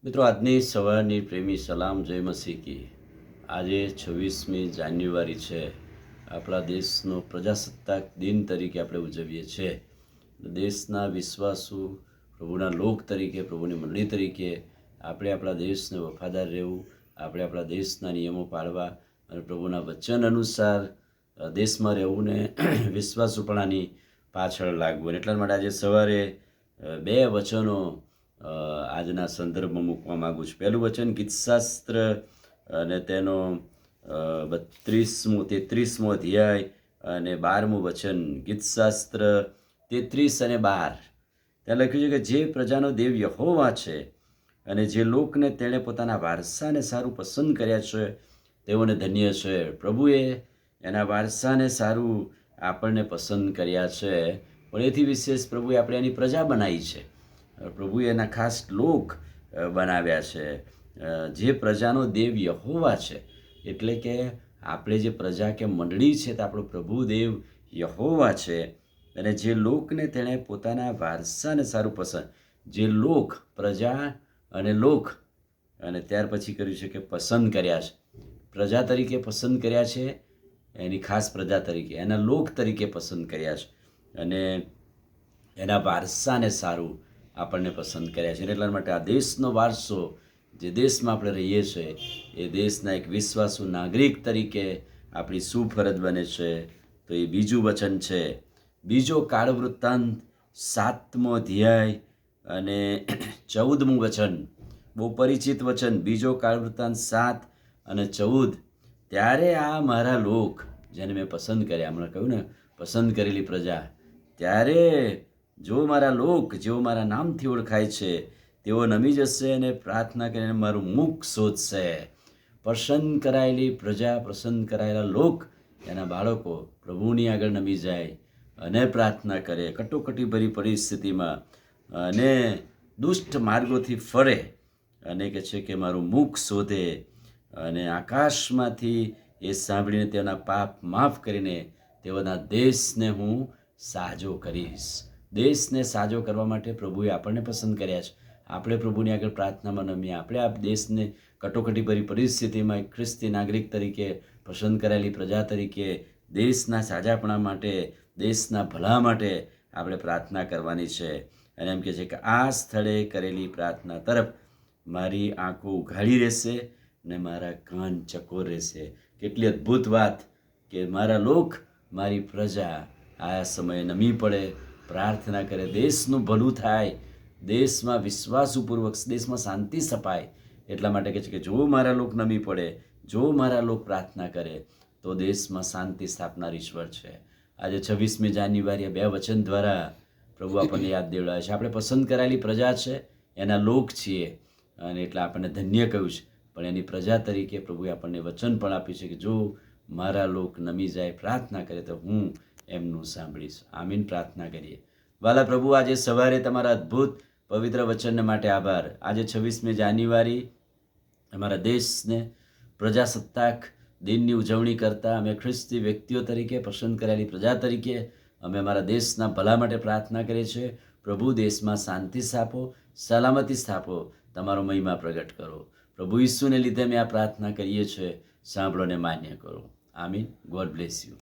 મિત્રો, આજની સવારની પ્રેમી સલામ જય મસીહ કી. આજે 26મી જાન્યુઆરી છે. આપણા દેશનો પ્રજાસત્તાક દિન તરીકે આપણે ઉજવીએ છીએ. દેશના વિશ્વાસુ પ્રભુના લોક તરીકે, પ્રભુની મંડળી તરીકે આપણે આપણા દેશને વફાદાર રહેવું, આપણે આપણા દેશના નિયમો પાળવા અને પ્રભુના વચન અનુસાર દેશમાં રહેવું ને વિશ્વાસુપણાની પાછળ લાગવું. એટલા માટે આજે સવારે બે વચનો આજના સંદર્ભમાં મૂકવા માગું છું. પહેલું વચન ગીતશાસ્ત્ર અને તેનો 33મો અધ્યાય અને 12મું વચન. ગીતશાસ્ત્ર 33 અને 12. ત્યાં લખ્યું છે કે જે પ્રજાનો દેવ યહોવા છે અને જે લોકને તેણે પોતાના વારસાને સારું પસંદ કર્યા છે તેઓને ધન્ય છે. પ્રભુએ એના વારસાને સારું આપણને પસંદ કર્યા છે, પણ એથી વિશેષ પ્રભુએ આપણે એની પ્રજા બનાવી છે. પ્રભુએ એના ખાસ લોક બનાવ્યા છે. જે પ્રજાનો દેવ યહોવા છે, એટલે કે આપણે જે પ્રજા કે મંડળી છે તે આપણો પ્રભુ દેવ યહોવા છે. અને જે લોકને તેણે પોતાના વારસાને સારું પસંદ, જે લોક, પ્રજા અને લોક, અને ત્યાર પછી કર્યું છે કે પસંદ કર્યા છે. પ્રજા તરીકે પસંદ કર્યા છે, એની ખાસ પ્રજા તરીકે, એના લોક તરીકે પસંદ કર્યા છે, અને એના વારસાને સારું આપણને પસંદ કર્યા છે. એટલા માટે આ દેશનો વારસો, જે દેશમાં આપણે રહીએ છીએ, એ દેશના એક વિશ્વાસુ નાગરિક તરીકે આપણી શું ફરજ બને છે, તો એ બીજું વચન છે. બીજો કાળ વૃત્તાંત 7મો અધ્યાય અને 14મું વચન. બહુ પરિચિત વચન. બીજો કાળ વૃત્તાંત 7 અને 14. ત્યારે આ મારા લોક, જેને મેં પસંદ કર્યા, હમણાં કહ્યું ને, પસંદ કરેલી પ્રજા, ત્યારે જો મારા લોક, જેઓ મારા નામથી ઓળખાય છે, તેઓ નમી જશે અને પ્રાર્થના કરીને મારું મુખ શોધશે. પસંદ કરાયેલી પ્રજા, પસંદ કરાયેલા લોક, એના બાળકો પ્રભુની આગળ નમી જાય અને પ્રાર્થના કરે કટોકટીભરી પરિસ્થિતિમાં, અને દુષ્ટ માર્ગોથી ફરે અને કહે છે કે મારું મુખ શોધે, અને આકાશમાંથી એ સાંભળીને તેના પાપ માફ કરીને તેઓના દેશને હું સાજો કરીશ. દેશને સાજો કરવા માટે પ્રભુએ આપણને પસંદ કર્યા છે. આપણે પ્રભુની આગળ પ્રાર્થનામાં નમીએ, આપણે આ દેશને કટોકટીભરી પરિસ્થિતિમાં એક ખ્રિસ્તી નાગરિક તરીકે, પસંદ કરાયેલી પ્રજા તરીકે, દેશના સાજાપણા માટે, દેશના ભલા માટે આપણે પ્રાર્થના કરવાની છે. અને એમ કહે છે કે આ સ્થળે કરેલી પ્રાર્થના તરફ મારી આંખો ઉઘાડી રહેશે ને મારા કાન ચકોર રહેશે. કેટલી અદ્ભુત વાત કે મારા લોક, મારી પ્રજા આ સમયે નમી પડે, પ્રાર્થના કરે, દેશનું ભલું થાય, દેશમાં વિશ્વાસુપૂર્વક, દેશમાં શાંતિ સપાય. એટલા માટે કહે છે કે જો મારા લોક નમી પડે, જો મારા લોક પ્રાર્થના કરે, તો દેશમાં શાંતિ સ્થાપનાર ઈશ્વર છે. આજે 26મી જાન્યુઆરીએ બે વચન દ્વારા પ્રભુ આપણને યાદ દેવડાવે છે. આપણે પસંદ કરાયેલી પ્રજા છે, એના લોક છીએ, અને એટલે આપણને ધન્ય કહ્યું છે. પણ એની પ્રજા તરીકે પ્રભુએ આપણને વચન પણ આપ્યું છે કે જો મારા લોક નમી જાય, પ્રાર્થના કરે, તો હું એમનું સાંભળીશ. આમીન. પ્રાર્થના કરીએ. વાલા પ્રભુ, આજે સવારે તમારા અદ્ભુત પવિત્ર વચનને માટે આભાર. આજે 26મી જાન્યુઆરી અમારા દેશને પ્રજાસત્તાક દિનની ઉજવણી કરતા અમે ખ્રિસ્તી વ્યક્તિઓ તરીકે, પસંદ કરેલી પ્રજા તરીકે અમે અમારા દેશના ભલા માટે પ્રાર્થના કરીએ છીએ. પ્રભુ, દેશમાં શાંતિ સ્થાપો, સલામતી સ્થાપો, તમારો મહિમા પ્રગટ કરો. પ્રભુ ઈસુને લીધે અમે આ પ્રાર્થના કરીએ છીએ. સાંભળો ને માન્ય કરો. આમીન. God bless you.